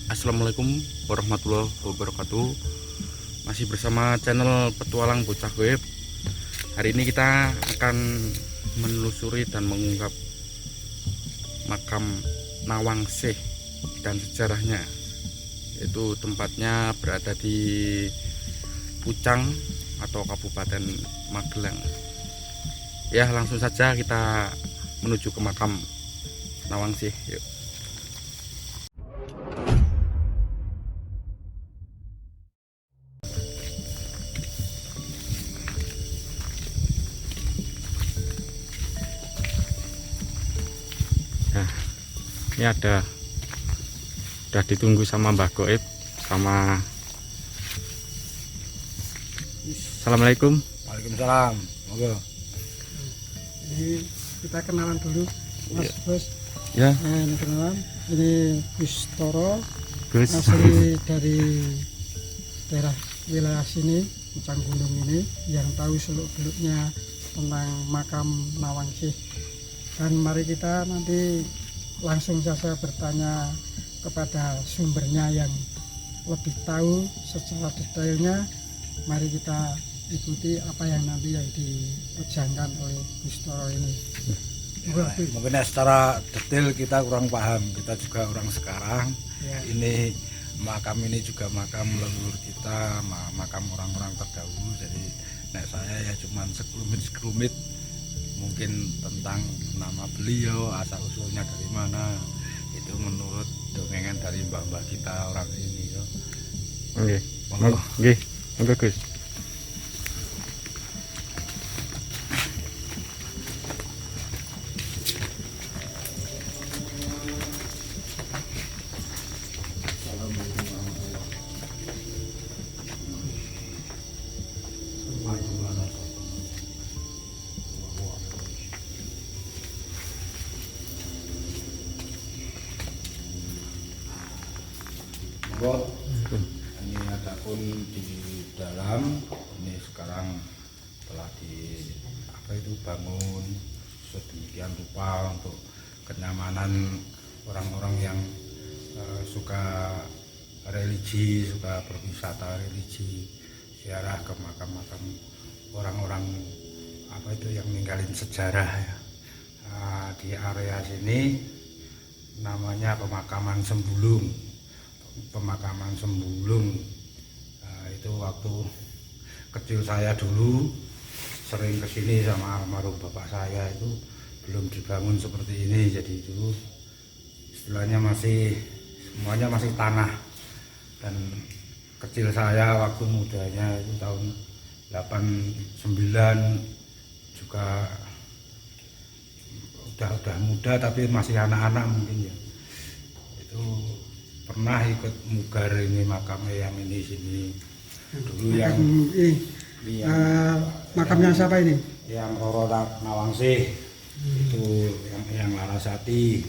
Assalamualaikum warahmatullahi wabarakatuh. Masih bersama channel Petualang Bocah Goib. Hari ini kita akan menelusuri dan mengungkap makam Nawangsih dan sejarahnya. Itu tempatnya berada di Pucang atau Kabupaten Magelang. Ya, langsung saja kita menuju ke makam Nawangsih. Yuk. Nah, ini udah ditunggu sama Mbah Goib sama. Assalamualaikum. Waalaikumsalam. Monggo. Ini kita kenalan dulu, Mas Bos. Ya, Ini kenalan. Ini Gus Toro, Gus. asli dari daerah wilayah sini, Pucang Gunung ini, yang tahu seluk-beluknya tentang makam Nawangsih. Dan mari kita nanti langsung saja bertanya kepada sumbernya yang lebih tahu secara detailnya. Mari kita ikuti apa yang nanti yang dipejangkan oleh Gus Toro ini. Mungkin secara detail kita kurang paham. Kita juga orang sekarang. Ya. Ini makam ini juga makam leluhur kita, makam orang-orang terdahulu. Jadi saya ya cuman sekelumit mungkin tentang nama beliau, asal usulnya dari mana. Itu menurut dongengan dari mbah-mbah kita orang ini. Oke. Monggo. Oke. Monggo Gus. Monggo. Ini adapun di dalam ini sekarang telah bangun sedemikian rupa untuk kenyamanan orang-orang yang suka religi, suka berwisata religi, ziarah ke makam-makam orang-orang yang ninggalin sejarah ya. Di area sini namanya pemakaman Sembulung. Pemakaman Sembulung itu waktu kecil saya dulu sering kesini sama almarhum bapak saya. Itu belum dibangun seperti ini, jadi itu istilahnya semuanya masih tanah. Dan kecil saya waktu mudanya itu tahun 89 juga udah muda tapi masih anak-anak mungkin ya. Itu pernah ikut mugar ini makam yang ini sini dulu yang makamnya siapa ini? Yang Roro Nawangsih itu yang Larasati.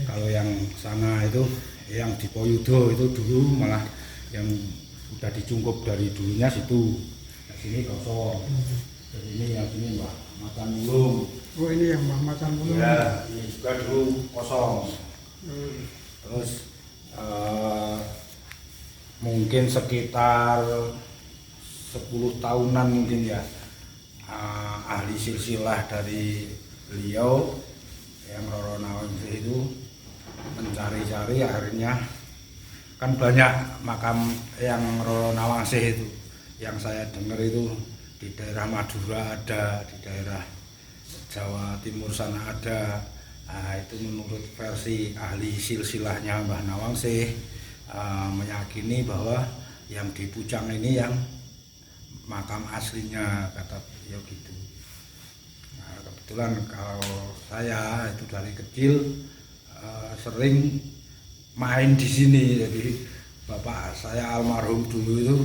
Kalau yang sana itu yang di Poyudo itu dulu malah yang udah dicungkup dari dulunya situ. Nah, sini kosong. Ini yang sini Mbah Macan Wulung. Oh, ini yang Mbah Macan Wulung. Ya, ini juga dulu kosong. Terus mungkin sekitar 10 tahunan mungkin ya, ahli silsilah dari beliau yang Roro Nawangsih itu mencari-cari, akhirnya kan banyak makam yang Roro Nawangsih itu. Yang saya dengar itu di daerah Madura ada, di daerah Jawa Timur sana ada. Itu menurut versi ahli silsilahnya Mbah Nawangsih, meyakini bahwa yang di Pucang ini yang makam aslinya, kata beliau gitu. Nah, kebetulan kalau saya itu dari kecil sering main di sini. Jadi bapak saya almarhum dulu itu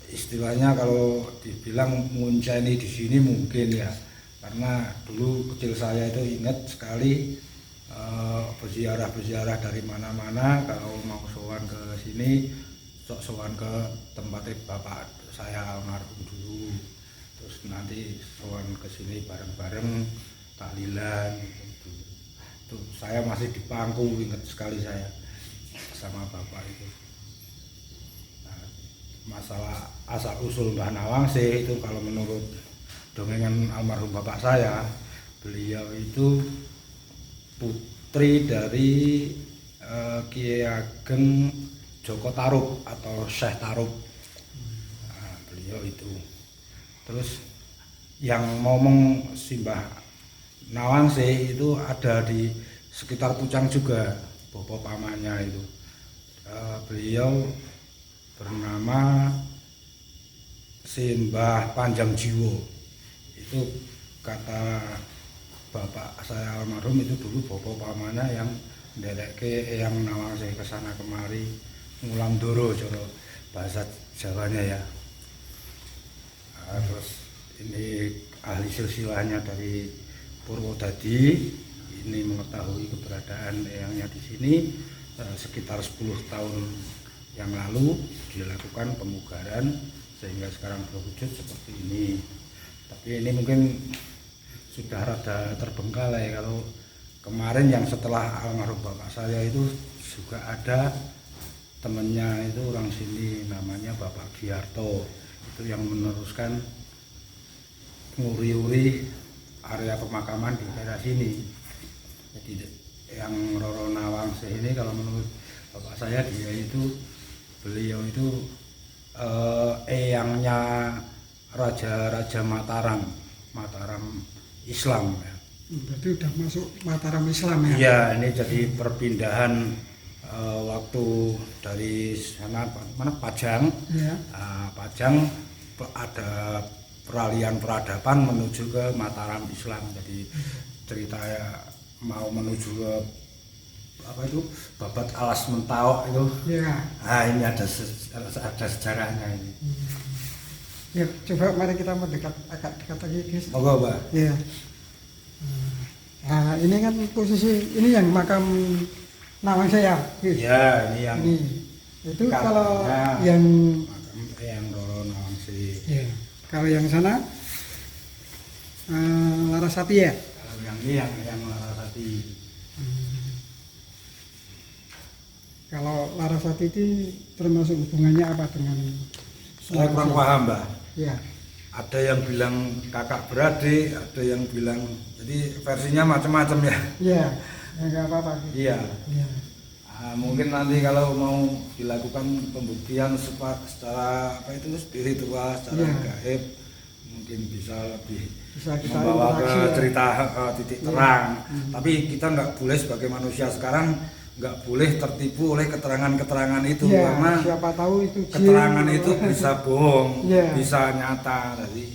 istilahnya kalau dibilang ngunceni di sini mungkin ya. Karena dulu kecil saya itu ingat sekali berziarah dari mana-mana. Kalau mau sowan ke sini, sowan ke tempatnya bapak saya almarhum dulu. Terus nanti sowan ke sini bareng-bareng tahlilan. Itu saya masih di Pangku, ingat sekali saya. sama bapak itu. Nah, masalah asal usul Mbah Nawangsih itu kalau menurut dongengan almarhum bapak saya, beliau itu putri dari Kiai Ageng Joko Tarub atau Syekh Tarub. Nah, beliau itu. Terus yang ngomong si Mbah Nawangsih itu ada di sekitar Pucang juga, bopo pamannya itu. Beliau bernama si Mbah Panjang Jiwo. Itu kata bapak saya almarhum itu dulu bopo pamannya yang nderekke yang Nawangsih kesana kemari ngulam doro cara bahasa Jawanya ya. Terus ini ahli silsilahnya dari Purwodadi ini mengetahui keberadaan eyangnya di sini sekitar 10 tahun yang lalu dilakukan pemugaran sehingga sekarang berwujud seperti ini. Tapi ini mungkin sudah rada terbengkalai. Kalau kemarin yang setelah almarhum bapak saya itu juga ada temannya itu orang sini namanya Bapak Giarto, itu yang meneruskan nguri-uri area pemakaman di daerah sini. Jadi yang Roro Nawangsih ini kalau menurut bapak saya beliau itu eyangnya Raja Mataram Islam ya. Berarti udah masuk Mataram Islam ya? Iya, ini jadi perpindahan waktu dari sana mana Pajang. Ya. Pajang ada peralihan peradaban menuju ke Mataram Islam. Jadi cerita mau menuju ke apa itu Babat Alas Mentawak itu. Ya. Nah, ini ada sejarahnya ini. Ya, coba mari kita mendekat agak dekat lagi, guys. Monggo, Mbak. Ya. Nah, ini kan posisi ini yang makam Nawangsih ya, guys. Ya, ini yang Ini. Itu Makam, kalau ya. yang yang Roro Nawangsih. ya, kalau yang sana Larasati ya. Kalau yang ini yang Larasati. Kalau Larasati itu termasuk hubungannya apa dengan Saya kurang paham, Mbak. ya? Ada yang bilang kakak beradik, ada yang bilang jadi versinya macam-macam ya. Iya, ya nggak apa-apa. Gitu. Iya. Iya. Mungkin nanti kalau mau dilakukan pembuktian secara apa itu spiritual, secara Iya. gaib, mungkin bisa lebih Bisa kita membawa ke interaksi ya. cerita titik Iya. terang. Tapi kita nggak boleh sebagai manusia sekarang nggak boleh tertipu oleh keterangan-keterangan itu Iya, karena siapa tahu itu jin. keterangan itu bisa bohong, Iya. bisa nyata. Jadi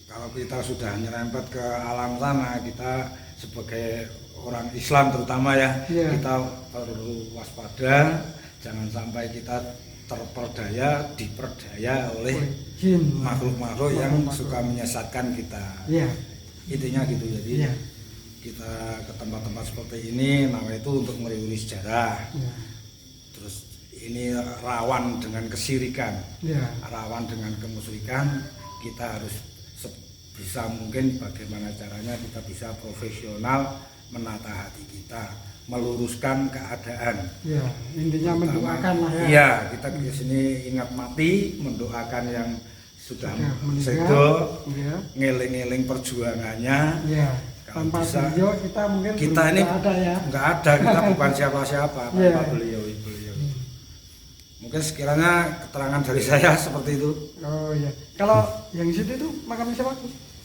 kalau kita sudah nyerempet ke alam sana, kita sebagai orang Islam terutama ya, Iya. kita perlu waspada, jangan sampai kita diperdaya oleh jin, makhluk-makhluk yang Makhluk-makhluk. suka menyesatkan kita. Iya. Intinya gitu. Jadi Iya. kita ke tempat-tempat seperti ini itu untuk meriuri sejarah. Iya. Terus ini rawan dengan kesirikan, Iya. rawan dengan kemusyrikan. Kita harus bisa mungkin bagaimana caranya kita bisa profesional menata hati kita, meluruskan keadaan. Iya, intinya mendoakan lah ya. Iya, kita di sini ingat mati, mendoakan yang sudah meninggal. sedo, Iya. ngeling-ngeling perjuangannya. Iya. Kalau Tanpa bisa, beliau kita mungkin kita belum ini ada ya. nggak ada, kita bukan siapa-siapa tanpa Iya. beliau. Mungkin sekiranya keterangan dari saya seperti itu. Oh iya. Kalau yang situ itu makam siapa?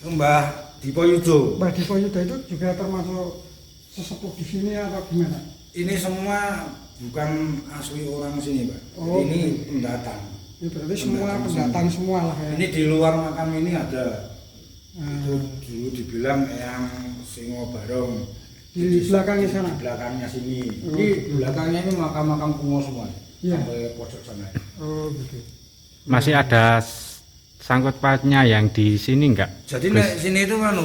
Mbah Dipo Yudo. Mbah Dipo Yudo itu juga termasuk sesepuh di sini atau gimana? Ini semua bukan asli orang sini, Pak. Oh, Ini pendatang. Ya berarti semua pendatang semua lah ya. Ini di luar makam ini ada. Itu Ah, dulu dibilang yang Singo Barong. di belakangnya sana. Di belakangnya sini. Oh, Di gitu. belakangnya ini makam-makam kuno semua. Iya. Sampai pojok sana. Oh gitu. Masih ada sangkut pautnya yang di sini enggak? Jadi Gus? nek sini itu kan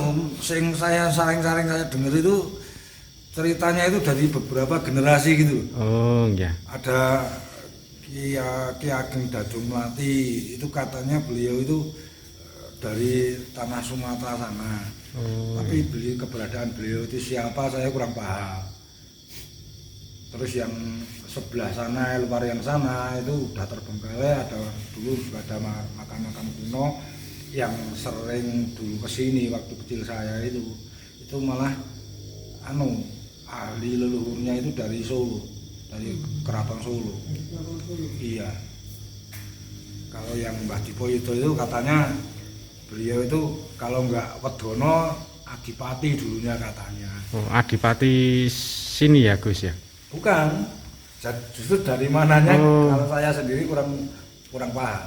sing saya saring-saring saya dengar itu ceritanya itu dari beberapa generasi gitu. Oh, iya. Ada Ki Ageng Dadung Melati itu katanya beliau itu dari tanah Sumatera sana. Oh, Tapi keberadaan beliau itu siapa saya kurang paham. Terus yang sebelah sana, luar yang sana itu udah terbengkalai. Ada dulu juga ada makam-makam kuno yang sering dulu kesini waktu kecil saya itu malah ahli leluhurnya itu dari Solo, dari Keraton Solo. Iya. Kalau yang Mbah Dipoyudo itu katanya beliau itu kalau nggak Wedono Adipati dulunya katanya. Oh, Adipati sini ya Gus ya? Bukan, justru dari mananya kalau saya sendiri kurang paham.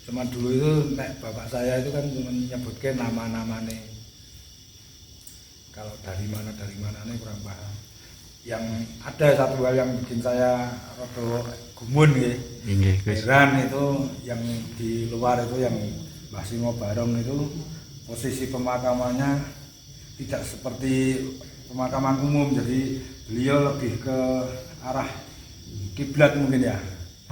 Cuma dulu itu bapak saya itu kan cuma menyebutkan nama-namanya. Kalau dari mana nih kurang paham. Yang ada satu hal yang bikin saya rada gumun nggih. Nggih, Gus. Heran itu yang di luar itu yang Mbah Singo Barong itu posisi pemakamannya tidak seperti pemakaman umum, jadi beliau lebih ke arah kiblat mungkin ya.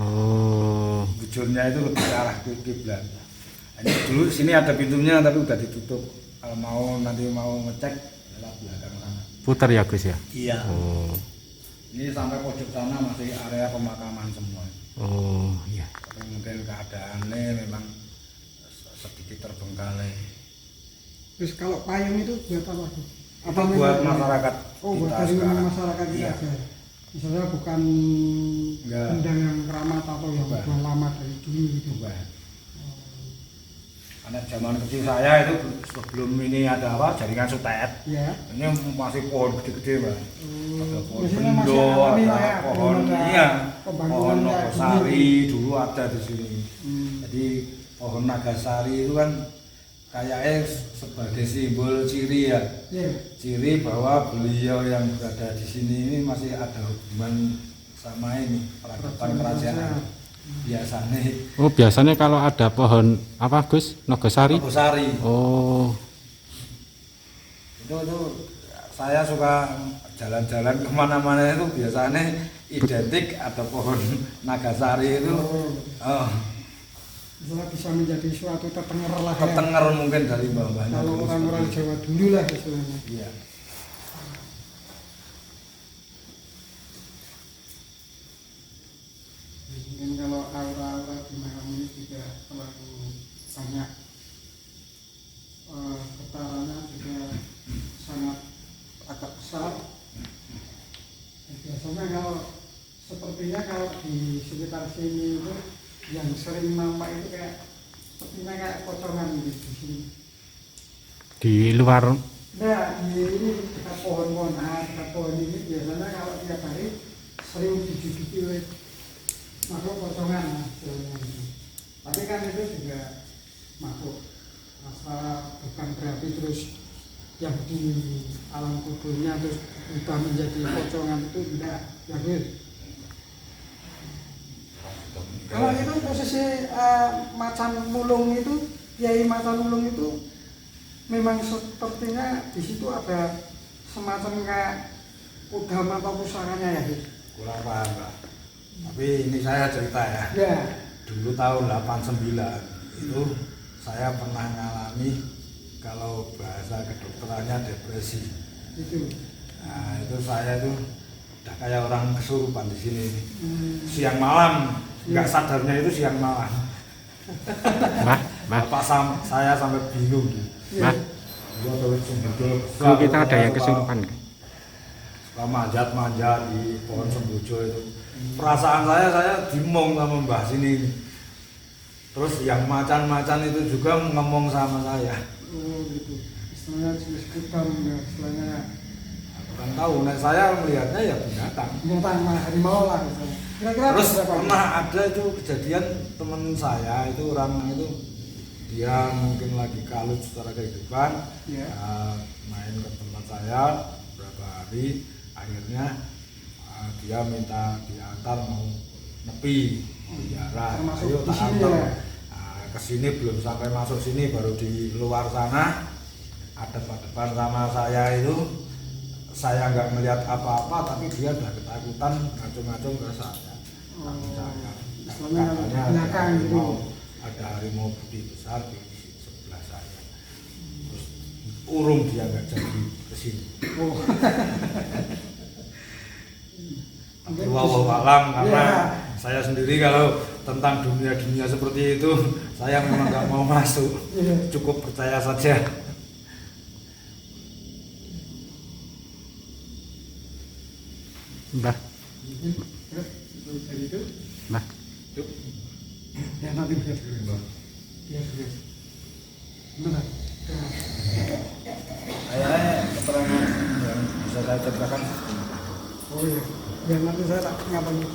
Oh. Bujurnya itu lebih ke arah kiblat. Ini dulu sini ada pintunya tapi udah ditutup. Kalau nanti mau ngecek lewat belakang sana. Putar ya Gus ya? Iya. Oh. Ini sampai pojok sana masih area pemakaman semua. Oh, iya. Tapi mungkin keadaannya memang sedikit terbengkalai. Terus kalau payung itu buat apa tuh? Apa buat masyarakat Oh, buat kita dari sekarang. masyarakat kita Iya. aja. Misalnya bukan Enggak. benda yang keramat atau yang Bukan. udah lama dari dulu gitu. Bukan. Karena zaman kecil saya itu sebelum ini ada jaringan sutet. Ya. Ini masih pohon gede-gede, Mbak. Ada pohon Biasanya masih bendo, alami lah ada ya, pohon belum ada iya, pembangunan pohon kayak Nogosari dulu ada di sini. Hmm. Jadi pohon Nagasari itu kan kayaknya sebagai simbol ciri ya. Iya. Ciri bahwa beliau yang berada di sini ini masih ada hubungan sama ini peradaban kerajaan. Biasanya Oh, biasanya kalau ada pohon apa Gus? Nogosari? Nogosari. Oh. Itu saya suka jalan-jalan kemana-mana itu biasanya identik ada pohon Nagasari itu. Oh, Misalnya bisa menjadi suatu tetenger lah ya. ketenger mungkin dari mbah-mbahnya Kalau dulu orang-orang seperti Jawa dulu lah istilahnya. itu. Iya. Mungkin kalau aura-aura di makam ini juga terlalu banyak, getarannya juga sangat agak besar. Dan biasanya kalau sepertinya kalau di sekitar sini itu yang sering nampak itu kayak sepertinya kayak pocongan gitu di sini. Di luar. Nah, di ini dekat pohon-pohon, dekat pohon ini biasanya kalau tiap hari sering dijuduki oleh makhluk pocongan, istilahnya gitu. Tapi kan itu juga makhluk asal, bukan berarti terus yang di alam kuburnya terus berubah menjadi pocongan itu tidak, ya Gus. Kalau itu posisi macan mulung itu, Kiai Macan Mulung itu memang sepertinya di situ ada semacam kayak udama atau pusakanya ya Gus. Kurang paham, Pak. Tapi ini saya cerita ya. Ya. Dulu tahun 89 itu saya pernah ngalami kalau bahasa kedokterannya depresi. Itu. Nah, itu saya tuh udah kayak orang kesurupan di sini. Siang malam, nggak sadarnya itu siang malam. Mbah. Bapak saya sampai bingung. Mbah. Gua terus betul. Dulu kita ada yang kesurupan. Suka manjat-manjat di pohon sembojo itu. Perasaan saya dimong sama mbah sini. Terus yang macan-macan itu juga ngomong sama saya. Oh gitu. Istilahnya disebutkan ya, istilahnya Bukan tahu, nah saya melihatnya ya binatang. binatang harimau lah misalnya. Kira-kira Terus berapa? pernah ada itu kejadian teman saya itu orang itu dia mungkin lagi kalut secara kehidupan, Ya. main ke tempat saya beberapa hari, akhirnya dia minta diantar mau nepi, mau ziarah. Termasuk Ayo di tak sini antar. ya? Ke sini belum sampai masuk sini, baru di luar sana ada depan sama saya itu. Saya nggak melihat apa-apa, tapi dia udah ketakutan, ngacung-ngacung ke saya. Istilahnya Katanya belakang gitu. ada harimau putih besar di sebelah saya. Terus urung dia nggak jadi ke sini. Oh. Tapi wallahu alam, karena Iya. saya sendiri kalau tentang dunia-dunia seperti itu saya memang nggak mau masuk, Iya. cukup percaya saja. Mbah, Dari itu Mbah. ya nanti biar biar benar. Keterangan yang bisa saya ceritakan. Oh iya, biar nanti saya tak ngapain itu.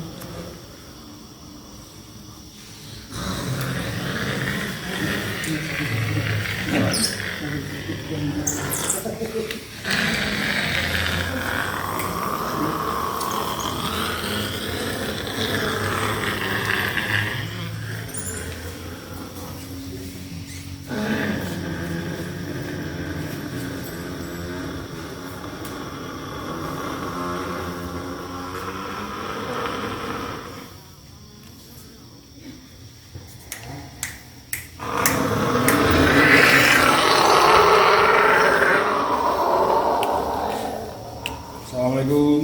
Assalamualaikum.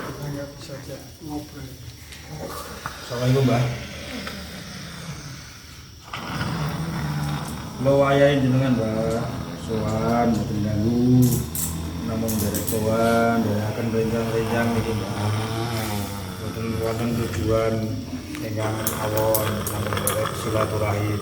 Kita nggak bisa aja ngobrol. Assalamualaikum, Mbah. Lo wayahe jenengan, Mbah. Sowan mboten ganggu. Namung derek sowan, derekaken rencang-rencang niki, Mbah. Mboten wonten tujuan ingkang awon, namung derek silaturahim.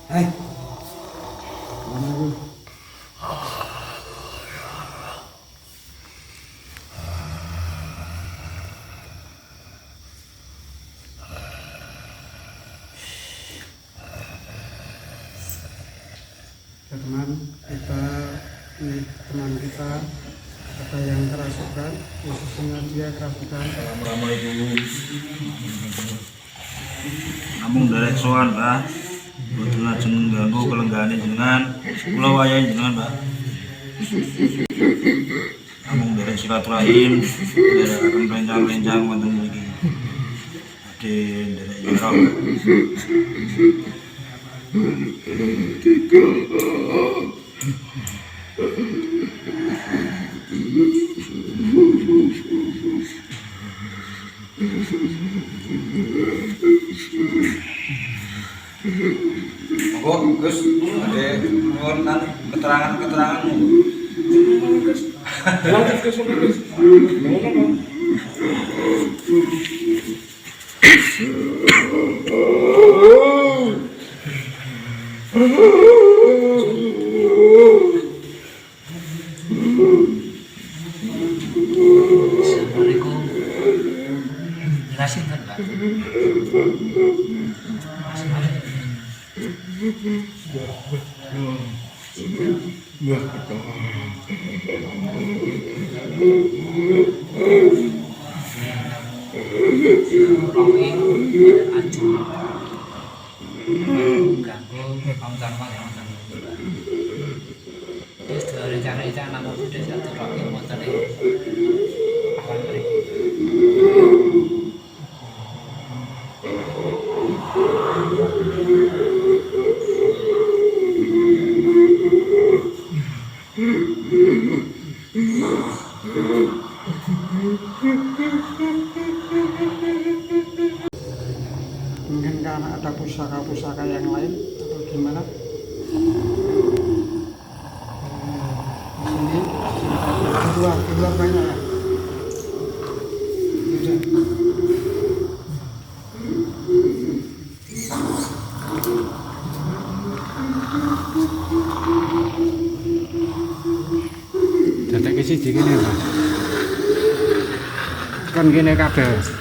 Hai. Assalamualaikum. Ya, teman kita ini teman kita ada yang kerasukan, khususnya dia kerasukan. Assalamualaikum. Namung derek sowan, Mbah. Mboten lajeng ganggu kelenggahane jenengan. Kula wayahe jenengan, Mbah. Namung derek silaturahim, derekaken rencang-rencang wonten mriki. Badhe derek ihram. Monggo Gus, badhe nuwun keterangan-keterangan. Lanjut ke sana, Gus. Assalamualaikum. Jelasin kan, Pak? Terus rencana-rencana nama sudah satu rocky motor ini akan beri. Mungkin karena ada pusaka-pusaka yang lain atau gimana? Di sini di luar banyak ya. Udah. Tak siji kene, Pak. Kan kene kabeh.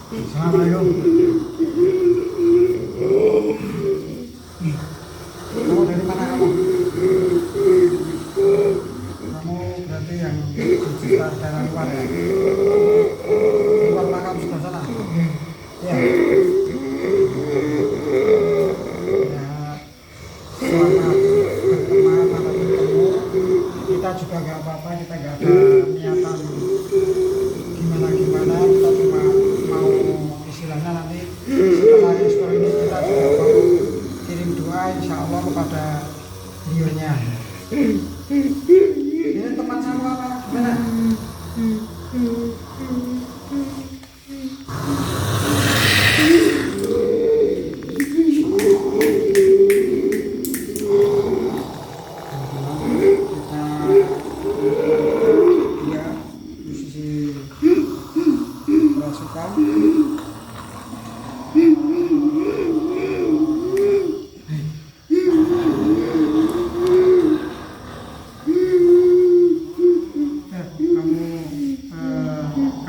Assalamualaikum. Kamu dari mana kamu? Kamu berarti yang di daerah luar ya? Luar makam sebelah sana? Ya. Ya. Selamat berteman atau bertemu. Kita juga nggak apa-apa, kita nggak ada niatan gimana-gimana, kita cuma mau istilahnya nanti setelah ekspor ini kita juga mau kirim doa insya Allah kepada beliaunya. Ini teman kamu apa? Gimana?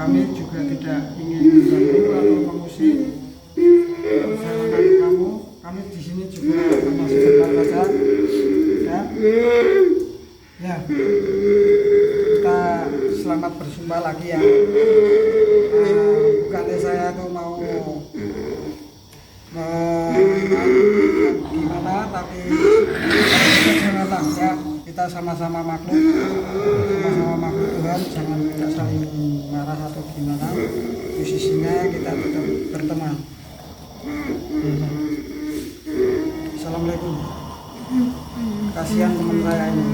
Kami juga tidak ingin mengganggu atau mengusir perjalanan kamu. Kami di sini juga hanya sebentar saja. Ya, kita selamat berjumpa lagi ya. Bukannya saya tuh mau gimana, tapi janganlah ya, kita sama-sama makhluk Tuhan, jangan kita saling marah atau gimana. Posisinya kita tetap berteman. Assalamualaikum. Kasihan teman saya ini.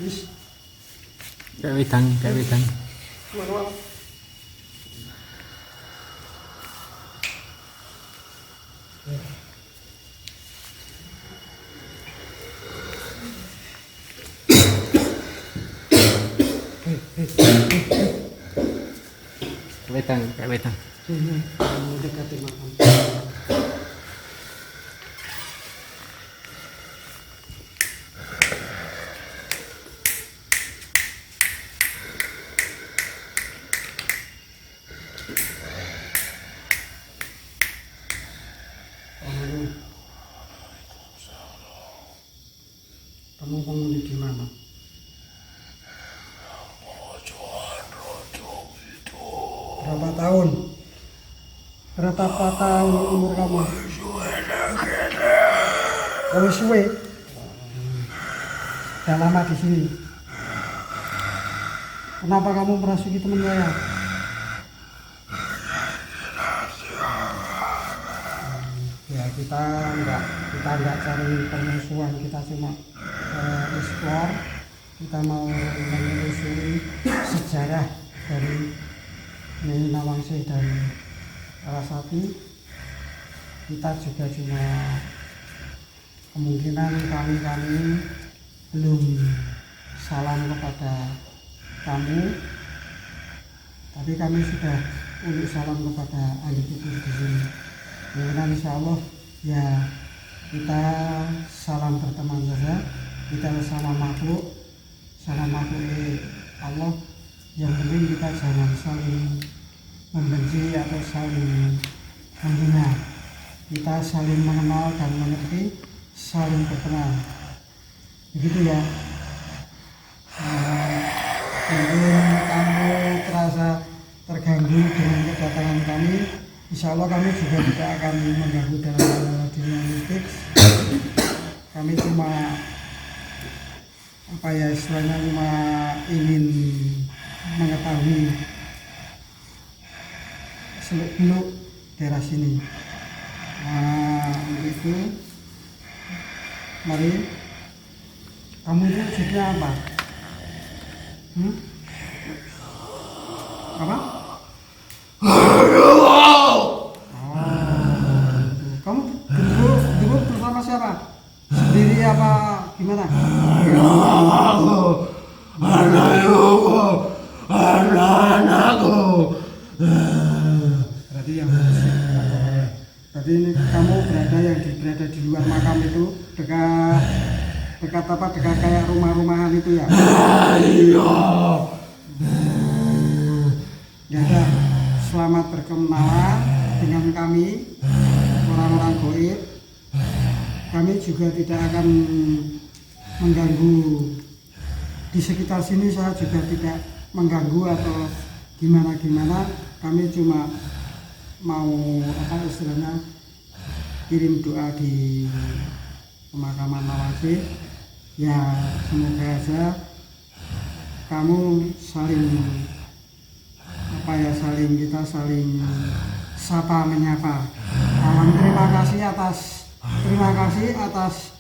Wis, Kayak wedang. manual. Kayak wedang. Dekati makam. Kamu penghuni di mana? Berapa tahun? Berapa tahun umur kamu? Kamu suwe? Sudah lama di sini. Kenapa kamu merasuki teman saya? Ya kita nggak cari permusuhan, kita cuma explore, kita mau menelusuri sejarah dari Nyai Nawangsih dan Larasati. Kita juga cuma kemungkinan kami belum salam kepada kamu, tapi kami sudah untuk salam kepada ahli kubur di sini. Kemudian insya Allah ya kita salam berteman saja, kita sama makhluk Allah. Yang penting kita jangan saling membenci atau saling menghina. Kita saling mengenal dan mengerti, saling berkenan. Begitu ya. mungkin kamu terasa terganggu dengan kedatangan kami, insya Allah kami juga tidak akan mengganggu dalam dunia mistik. Kami cuma apa ya istilahnya, cuma ingin mengetahui seluk-beluk daerah sini. Nah, untuk itu mari. Kamu itu wujudnya apa? Apa? Oh, kamu dulu bersama siapa? Sendiri apa gimana? Anakku. Berarti yang berarti ini kamu berada di luar makam itu, dekat apa, dekat kayak rumah-rumahan itu ya? Iya. Ya udah, selamat berkenalan dengan kami orang-orang goib. Kami juga tidak akan mengganggu di sekitar sini, saya juga tidak mengganggu atau gimana. Kami cuma mau apa istilahnya, kirim doa di pemakaman Nawangsi. Ya semoga aja kamu kita saling sapa menyapa. Terima kasih atas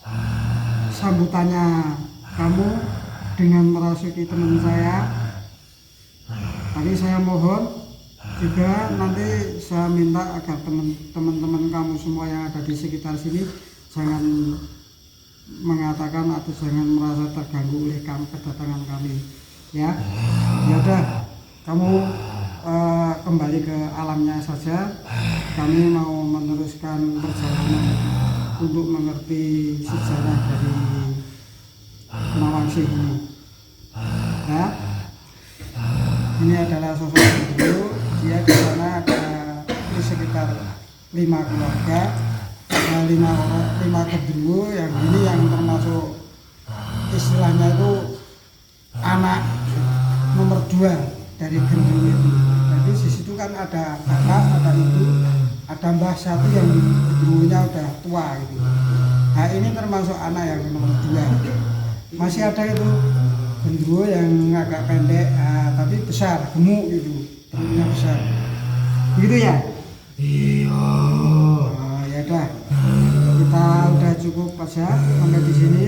sambutannya kamu dengan merasuki teman saya. Tadi saya mohon juga, nanti saya minta agar teman-teman kamu semua yang ada di sekitar sini jangan mengatakan atau jangan merasa terganggu oleh kedatangan kami. Ya udah, kamu kembali ke alamnya saja. Kami mau meneruskan perjalanan untuk mengerti sejarah dari Nawangsi ini. Ya, ini adalah sosok Gendruwo. Dia di sana ada di sekitar 5 keluarga, 5 Gendruwo. Yang ini yang termasuk istilahnya itu anak nomor 2 dari Gendruwo itu. Jadi di situ kan ada bapak, ada ibu, ada mbah satu yang Gendruwonya udah tua gitu. Nah ini termasuk anak yang nomor 2. Masih ada itu Gendruwo yang agak pendek, tapi besar, gemuk gitu, perutnya besar. Begitu ya? Iya. Ya udah, kita udah cukup aja sampai di sini.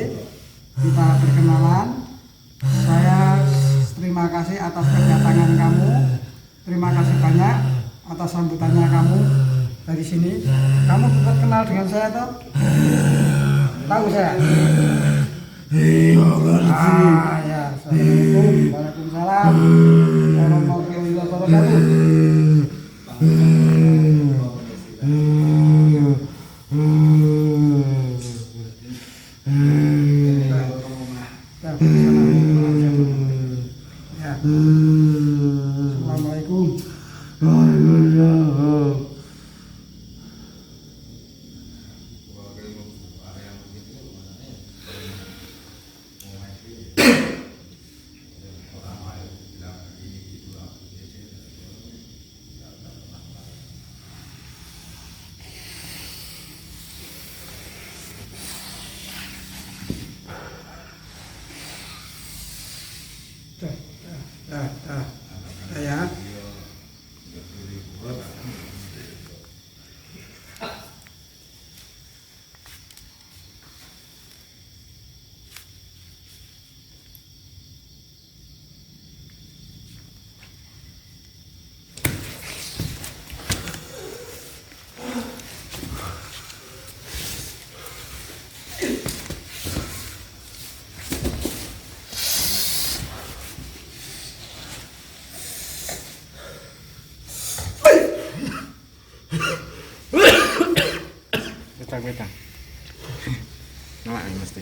Kita berkenalan. Saya terima kasih atas kedatangan kamu. Terima kasih banyak atas sambutannya kamu dari sini. Kamu tetap kenal dengan saya toh? Tahu saya? Iya, ya. Assalamualaikum warahmatullahi wabarakatuh. Assalamualaikum. Ya. Betang. Nolak nih mesti.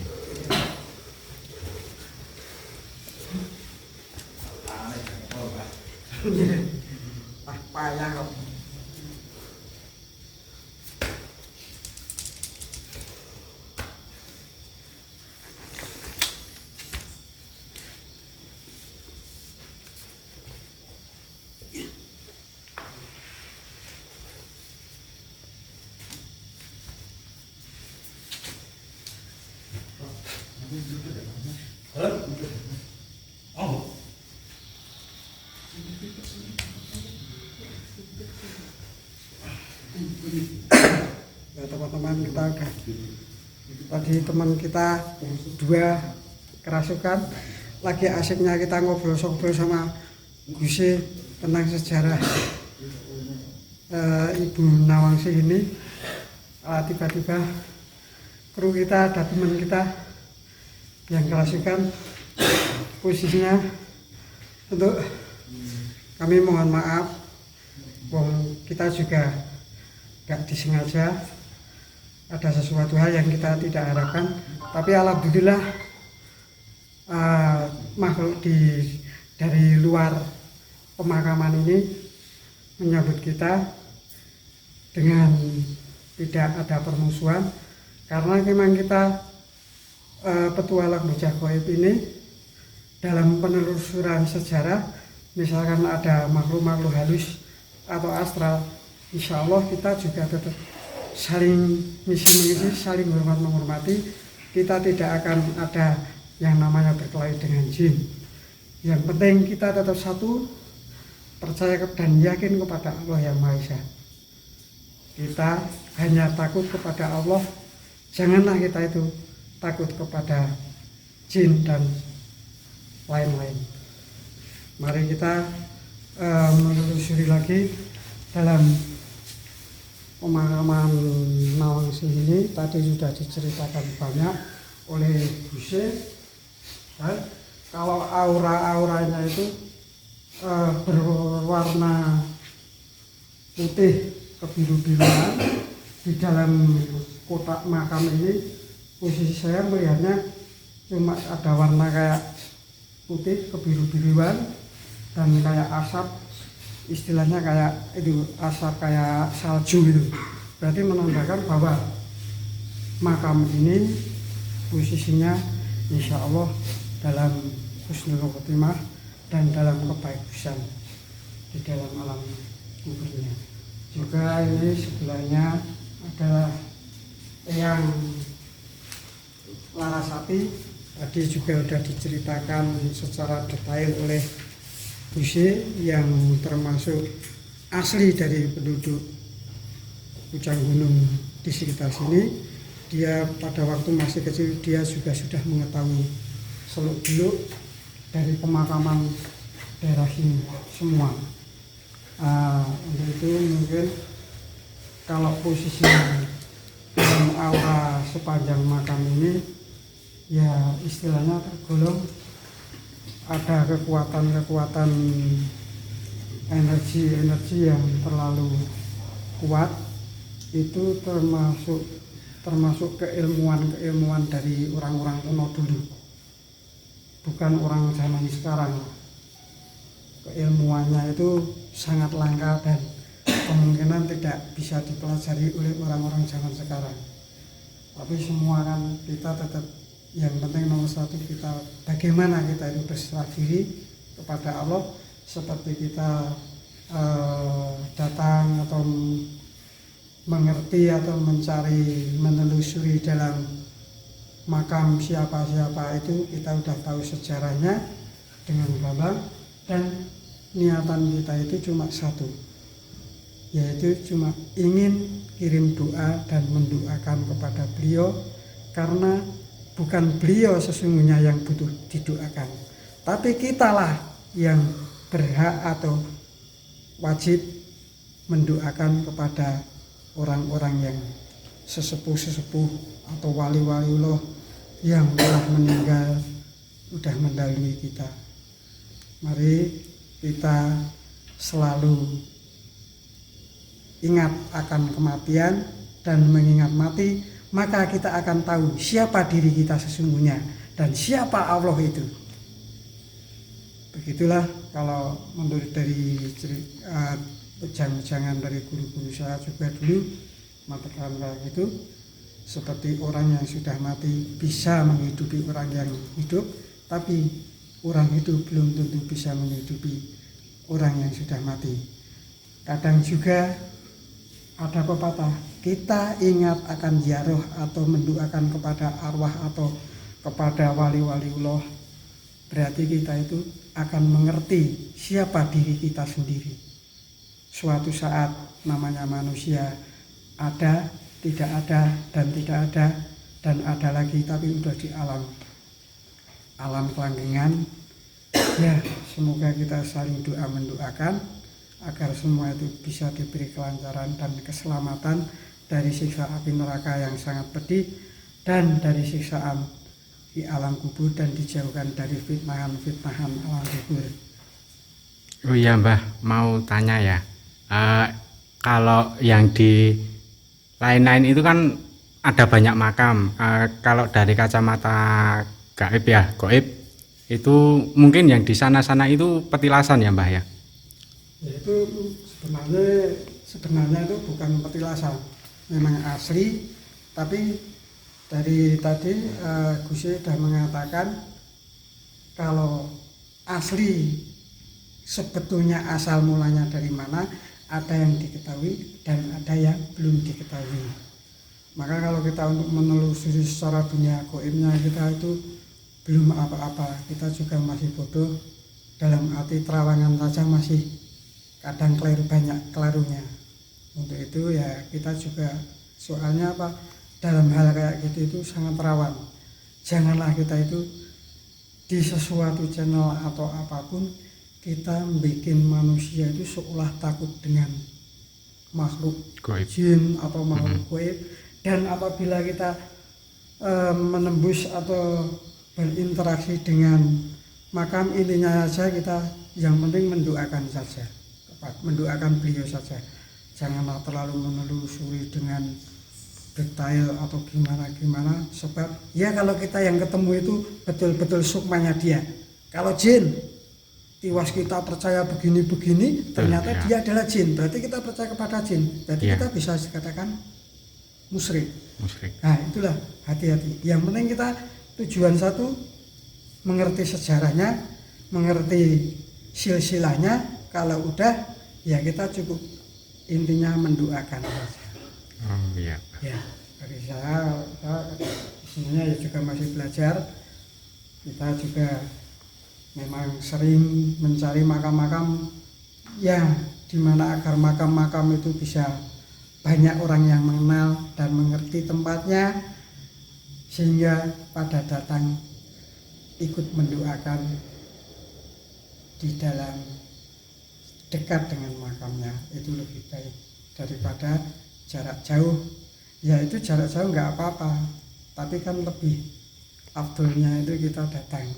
Payah kok. Ya teman-teman, kita udah tadi teman kita 2 kerasukan, lagi asiknya kita ngobrol-ngobrol sama Gusi tentang sejarah Ibu Nawangsih ini. Tiba-tiba kru kita ada teman kita yang kerasukan. Posisinya untuk kami mohon maaf, kita juga gak disengaja, ada sesuatu hal yang kita tidak harapkan, tapi alhamdulillah makhluk dari luar pemakaman ini menyambut kita dengan tidak ada permusuhan, karena memang kita petualang bocah gaib ini dalam penelusuran sejarah, misalkan ada makhluk-makhluk halus atau astral, insya Allah kita juga tetap saling mengisi, saling menghormati. Kita tidak akan ada yang namanya berkelahi dengan jin. Yang penting kita tetap satu, percaya dan yakin kepada Allah yang Maha Esa. Kita hanya takut kepada Allah, janganlah kita itu takut kepada jin dan lain-lain. Mari kita menelusuri lagi dalam pemakaman Nawangsih ini. Tadi sudah diceritakan banyak oleh Gusi. Kalau aura-auranya itu berwarna putih kebiru-biruan. Di dalam kotak makam ini posisi saya melihatnya cuma ada warna kayak putih kebiru-biruan dan kayak asap, istilahnya kayak itu asap kayak salju itu. Berarti menandakan bahwa makam ini posisinya insya Allah dalam husnul khotimah dan dalam kebagusan di dalam alam kuburnya. Juga ini sebelahnya adalah yang Larasati. Tadi juga sudah diceritakan secara detail oleh Gusi yang termasuk asli dari penduduk Pucang Gunung di sekitar sini. Dia pada waktu masih kecil dia juga sudah mengetahui seluk-beluk dari pemakaman daerah sini semua. Untuk itu mungkin kalau posisinya dalam aura sepanjang makam ini, ya istilahnya tergolong ada kekuatan-kekuatan energi yang terlalu kuat. Itu termasuk keilmuan dari orang-orang kuno dulu, bukan orang zaman sekarang. Keilmuannya itu sangat langka dan kemungkinan tidak bisa dipelajari oleh orang-orang zaman sekarang. Tapi semua kan kita tetap, yang penting nomor satu kita bagaimana kita itu berserah diri kepada Allah, seperti kita datang atau mengerti atau mencari menelusuri dalam makam siapa-siapa itu, kita udah tahu sejarahnya dengan gampang, dan niatan kita itu cuma satu, yaitu cuma ingin kirim doa dan mendoakan kepada beliau, karena bukan beliau sesungguhnya yang butuh didoakan, tapi kitalah yang berhak atau wajib mendoakan kepada orang-orang yang sesepuh-sesepuh atau wali-wali Allah yang telah meninggal, sudah mendahului kita. Mari kita selalu ingat akan kematian dan mengingat mati, maka kita akan tahu siapa diri kita sesungguhnya dan siapa Allah itu. Begitulah kalau menurut dari jangan dari guru-guru saya juga dulu mengatakan kayak gitu, seperti orang yang sudah mati bisa menghidupi orang yang hidup, tapi orang hidup belum tentu bisa menghidupi orang yang sudah mati. Kadang juga ada pepatah, kita ingat akan ziarah atau mendoakan kepada arwah atau kepada wali-wali Allah, berarti kita itu akan mengerti siapa diri kita sendiri. Suatu saat namanya manusia ada, tidak ada, dan tidak ada, dan ada lagi, tapi udah di alam kelanggengan. Ya, semoga kita saling doa mendoakan agar semua itu bisa diberi kelancaran dan keselamatan dari siksa api neraka yang sangat pedih dan dari siksaan di alam kubur, dan dijauhkan dari fitnahan alam kubur. Oh iya Mbah, mau tanya ya. Kalau yang di lain-lain itu kan ada banyak makam. Kalau dari kacamata gaib ya, gaib itu mungkin yang di sana-sana itu petilasan ya Mbah ya? Ya, itu sebenarnya itu bukan petilasan, memang asli, tapi dari tadi Gus sudah mengatakan kalau asli sebetulnya asal mulanya dari mana, ada yang diketahui dan ada yang belum diketahui. Maka kalau kita untuk menelusuri secara dunia gaibnya, kita itu belum apa-apa, kita juga masih bodoh, dalam arti terawangan saja masih kadang banyak kelirunya. Untuk itu ya kita juga, soalnya apa, dalam hal kayak gitu itu sangat rawan. Janganlah kita itu di sesuatu channel atau apapun kita bikin manusia itu seolah takut dengan makhluk Gaib. jin atau makhluk gaib. Dan apabila kita menembus atau berinteraksi dengan makam, intinya saja kita yang penting mendoakan saja, mendoakan beliau saja. Janganlah terlalu menelusuri dengan detail atau gimana, sebab ya kalau kita yang ketemu itu betul-betul sukmanya dia. Kalau jin tiwas kita percaya begini-begini, ternyata ya. dia adalah jin, berarti kita percaya kepada jin, berarti Ya. kita bisa dikatakan musyrik. Musyrik. Nah itulah, hati-hati. Yang penting kita tujuan satu, mengerti sejarahnya, mengerti silsilahnya. Kalau udah ya kita cukup intinya mendoakan saja. Oh iya. Ya, bagi saya sebenarnya ya juga masih belajar. Kita juga memang sering mencari makam-makam yang dimana agar makam-makam itu bisa banyak orang yang mengenal dan mengerti tempatnya, sehingga pada datang ikut mendoakan di dalam dekat dengan makamnya. Itu lebih baik daripada jarak jauh. Ya itu jarak jauh nggak apa-apa, tapi kan lebih afdolnya itu kita datang.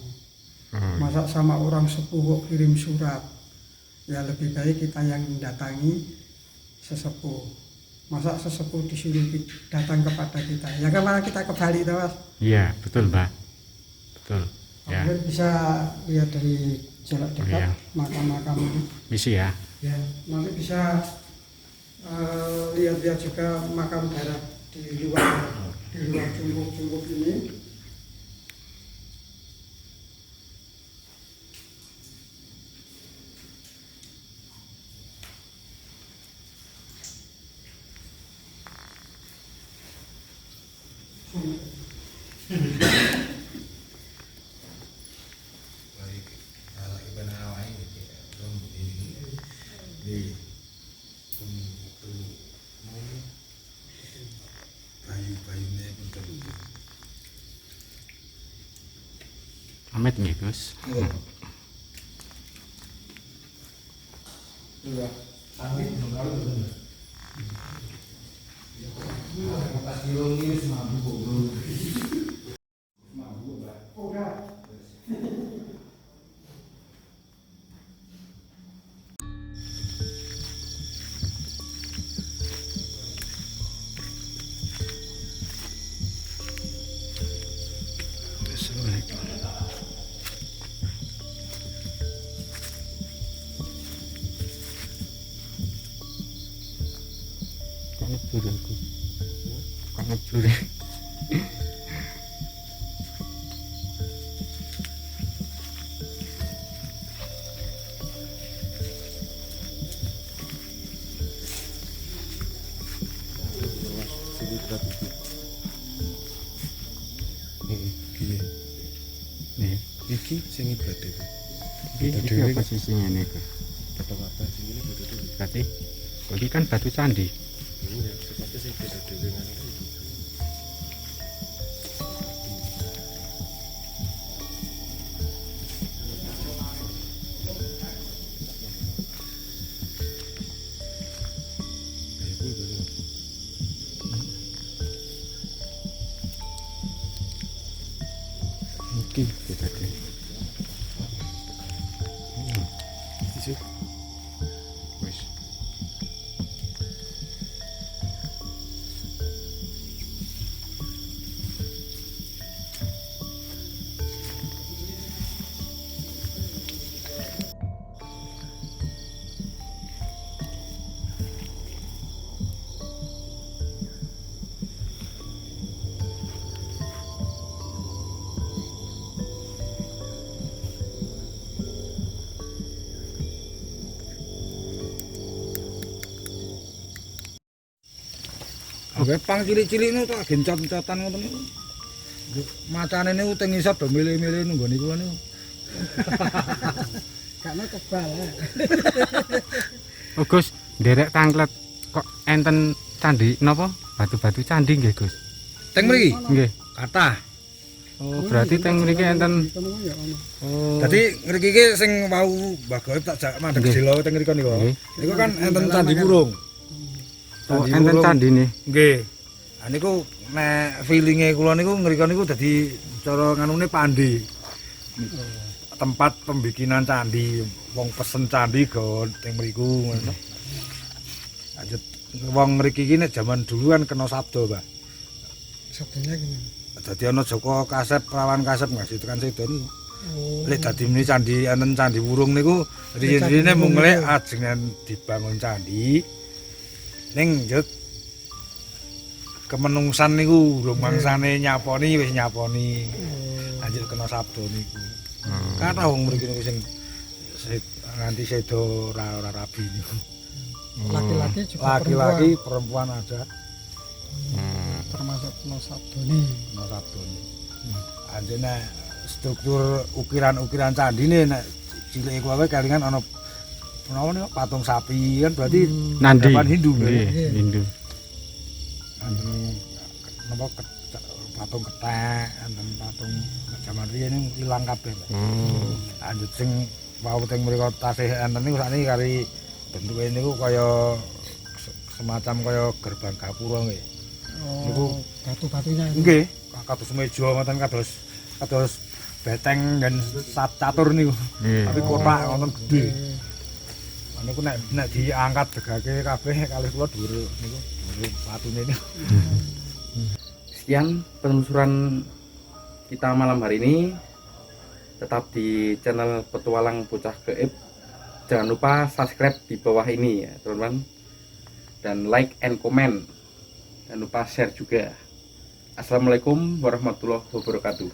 Masa sama orang sepuh kirim surat, ya lebih baik kita yang mendatangi sesepuh. Masa sesepuh disuruh datang kepada kita, ya kan malah kita kebalik toh Mas. Iya betul Mbak, betul ya. Mungkin bisa lihat dari jarak dekat Iya. makam-makam ini. Misi ya. Ya, nanti bisa lihat-lihat juga makam darat di luar cungkup ini. Amit nih Gus. Assalamualaikum. Kangen blur aku. Kangen blur. Nih, Iki sing ibadah itu. iki apa sisinya nih Gus? Kata-kata sing ini betul-betul. Berarti ini kan batu candi. Iya, Itu sing beda dhewe kan itu. Mungkin beda deh. Isu. Wis. Oke, pang cilik-cilik niku tak gencot-gencotan ngoten niku. Macane niku teng ngisor do milih-milih nunggu niku niku. Karena kebal. Oh Gus, nderek tanglet kok enten candi napa? Batu-batu candi nggih Gus. Teng mriki Nggih. kathah. Oh, berarti teng mriki enten Ya ono. oh. Dadi ngriki iki sing wau Mbah Goib tak jak mandeg Nggih. jelo teng mriko niku. Nggih. Niku kan enten candi burung. Oh, enten candi nih. Nggih. Ha niku nek feelinge kula niku ngriko niku dadi cara nganune pandi. Tempat pembikinan candi, wong pesen candi go teng mriku ngono. Lanjut wong mriki iki nek jaman dulu kan kena sabdo, Pak. Sabtunya gimana? Dadi ana Joko Kasep, Prawan Kasep ngasih tekan sedo niku. Oh. Lek dadi muni candi enten candi wurung niku riyen-riyene mung lek ajengan dibangun candi. Ning njut kemenungsan niku urung mangsane nyaponi wis nyaponi. Lanjut kena sabdo niku. Kathah wong mriki niku sing nganti sedo ora rabi niku. Laki-laki juga Laki-laki perempuan ada perempuan, termasuk kena sabdoni. kena sabdo niku. Anjene struktur ukiran-ukiran candine nek cilik kuwi kalingan ana menawa niku patung sapi kan berarti Nandi. depan Hindu Nggih, nggih. Hindu. Enten napa patung kethek, enten patung jaman riyen niku ilang kabeh. Pak. Oh. Lanjut sing wau teng mriko tasih enten niku sakniki kari bentuke niku kaya semacam kaya gerbang gapura nggih. Niku Oh, batu-batunya itu. nggih, kados meja ngoten kados beteng dan catur niku. Nggih. Tapi kotak ngoten gedhe. Niku nek diangkat degake kabeh kalih kula dhuwur niku dhuwur watune niku. Sekian penelusuran kita malam hari ini. Tetap di channel Petualang Bocah Gaib. Jangan lupa subscribe di bawah ini ya teman-teman. Dan like and comment. Jangan lupa share juga. Assalamualaikum warahmatullahi wabarakatuh.